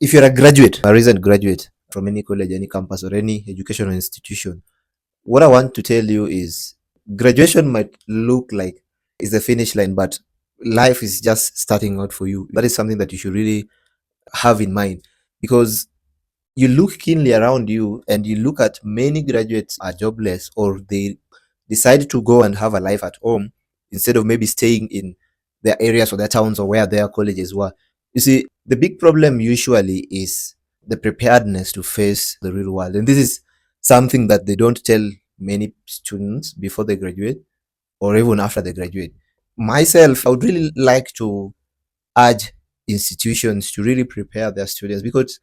If you're a graduate, a recent graduate from any college, any campus, or any educational institution, what I want to tell you is graduation might look like it's the finish line, but life is just starting out for you. That is something that you should really have in mind, because you look keenly around you and you look at many graduates are jobless, or they decide to go and have a life at home instead of maybe staying in their areas or their towns or where their colleges were. You see, the big problem usually is the preparedness to face the real world. And this is something that they don't tell many students before they graduate or even after they graduate. Myself, I would really like to urge institutions to really prepare their students, because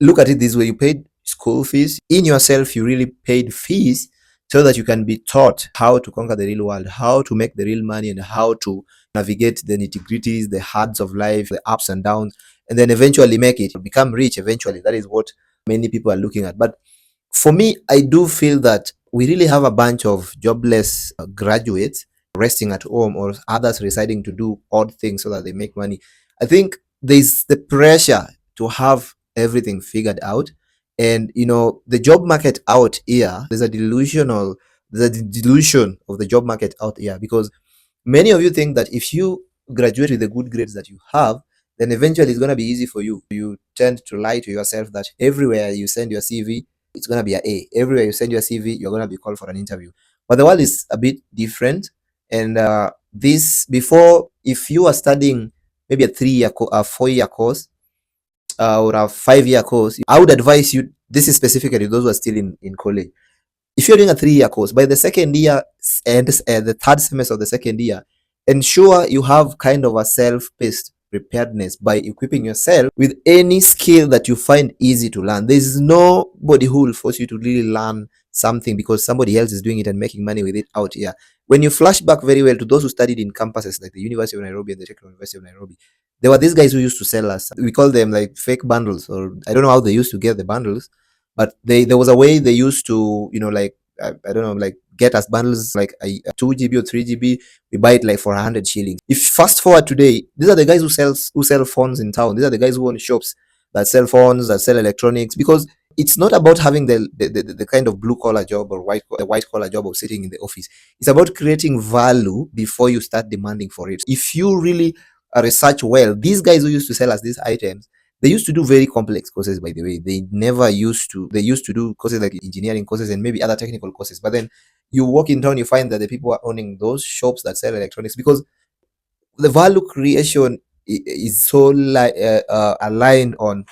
look at it this way: you paid school fees in yourself, you really paid fees so that you can be taught how to conquer the real world, how to make the real money, and how to navigate the nitty-gritties, the hards of life, the ups and downs, and then eventually make it, become rich eventually. That is what many people are looking at. But for me, I do feel that we really have a bunch of jobless graduates resting at home, or others residing to do odd things so that they make money. I think there's the pressure to have everything figured out. And the job market out here, there's a delusion of the job market out here, because many of you think that if you graduate with the good grades that you have, then eventually it's going to be easy for you. You tend to lie to yourself that everywhere you send your CV, it's going to be an A. Everywhere you send your CV, you're going to be called for an interview. But the world is a bit different. And this before, if you are studying maybe a 4-year course, or a 5-year course, I would advise you, this is specifically those who are still in college. If you're doing a 3-year course, by the second year and the third semester of the second year, ensure you have kind of a self-paced preparedness by equipping yourself with any skill that you find easy to learn. There's nobody who will force you to really learn something because somebody else is doing it and making money with it out here. When you flash back very well to those who studied in campuses like the University of Nairobi and the Technical University of Nairobi, there were these guys who used to sell us. We call them like fake bundles, or I don't know how they used to get the bundles, but there was a way they used to, like, I don't know, like get us bundles like a 2 GB or 3 GB. We buy it like for 100 shillings. If fast forward today, these are the guys who sell phones in town. These are the guys who own shops that sell phones, that sell electronics, because it's not about having the kind of blue collar job or white collar job of sitting in the office. It's about creating value before you start demanding for it. If you really research well, these guys who used to sell us these items, they used to do very complex courses, by the way. They used to do courses like engineering courses and maybe other technical courses. But then you walk in town, you find that the people are owning those shops that sell electronics, because the value creation is so aligned on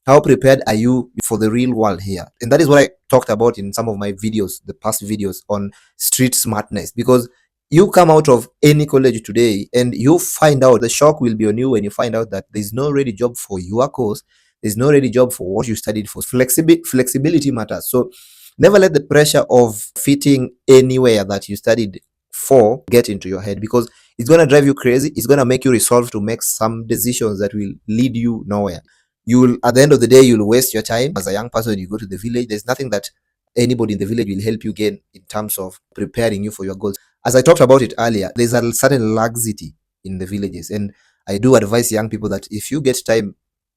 how prepared are you for the real world here. And that is what I talked about in some of my videos, the past videos on street smartness. Because you come out of any college today and you find out, the shock will be on you when you find out that there's no ready job for your course, there's no ready job for what you studied for. Flexibility matters. So never let the pressure of fitting anywhere that you studied for get into your head, because it's going to drive you crazy. It's going to make you resolve to make some decisions that will lead you nowhere. You'll, at the end of the day, you'll waste your time. As a young person, you go to the village, there's nothing that anybody in the village will help you gain in terms of preparing you for your goals. As I talked about it earlier, there's a certain laxity in the villages, and I do advise young people that if you get time,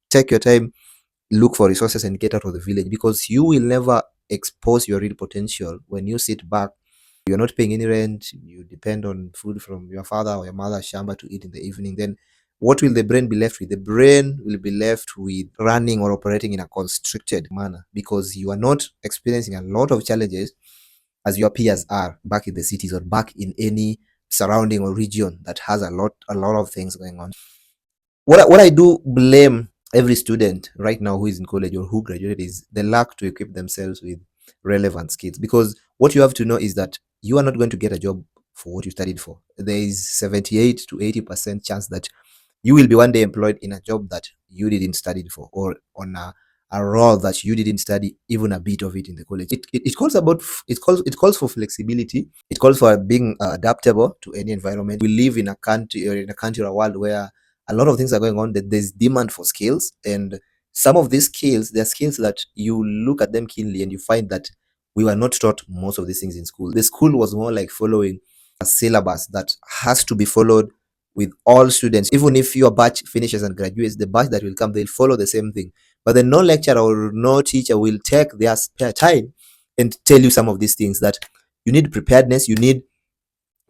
take your time, look for resources and get out of the village, because you will never expose your real potential when you sit back. You're not paying any rent, you depend on food from your father or your mother shamba to eat in the evening. Then what will the brain be left with? The brain will be left with running or operating in a constricted manner, because you are not experiencing a lot of challenges as your peers are back in the cities or back in any surrounding or region that has a lot of things going on. What I do blame every student right now who is in college or who graduated is the lack to equip themselves with relevant skills. Because what you have to know is that you are not going to get a job for what you studied for. There is 78 to 80% chance that you will be one day employed in a job that you didn't study for, or on a role that you didn't study even a bit of it in the college. It calls for flexibility. It calls for being adaptable to any environment. We live in a country or a world where a lot of things are going on, that there's demand for skills, and some of these skills, they're skills that you look at them keenly and you find that we were not taught most of these things in school. The school was more like following a syllabus that has to be followed with all students. Even if your batch finishes and graduates, the batch that will come, they'll follow the same thing. But then no lecturer or no teacher will take their spare time and tell you some of these things, that you need preparedness, you need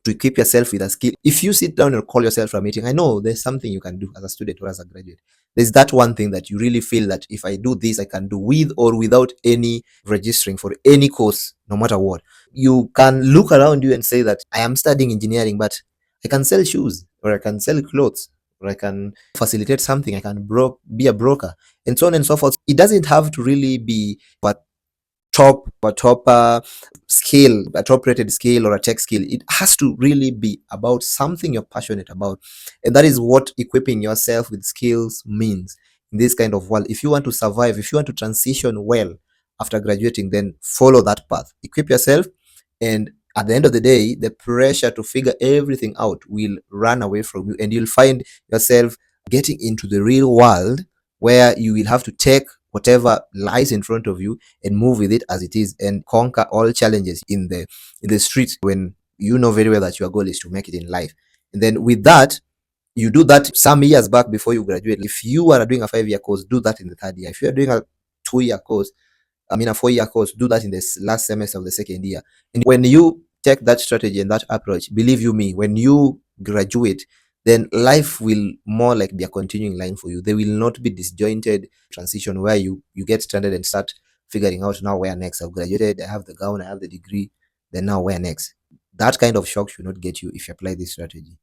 to equip yourself with a skill. If you sit down and call yourself from a meeting, I know there's something you can do as a student or as a graduate. There's that one thing that you really feel that if I do this, I can do with or without any registering for any course, no matter what. You can look around you and say that I am studying engineering, but I can sell shoes, or I can sell clothes, or I can facilitate something, I can be a broker, and so on and so forth. It doesn't have to really be what top skill, a top rated skill or a tech skill. It has to really be about something you're passionate about. And that is what equipping yourself with skills means in this kind of world. If you want to survive, if you want to transition well after graduating, then follow that path. Equip yourself, and at the end of the day, the pressure to figure everything out will run away from you, and you'll find yourself getting into the real world where you will have to take whatever lies in front of you and move with it as it is, and conquer all challenges in the streets, when you know very well that your goal is to make it in life. And then with that, you do that some years back before you graduate. If you are doing a 5-year course, do that in the third year. If you're doing a 2-year course, a 4-year course, do that in the last semester of the second year. And when you take that strategy and that approach, believe you me, when you graduate, then life will more like be a continuing line for you. There will not be disjointed transition where you get stranded and start figuring out, now where next. I've graduated, I have the gown, I have the degree, then now where next. That kind of shock should not get you if you apply this strategy.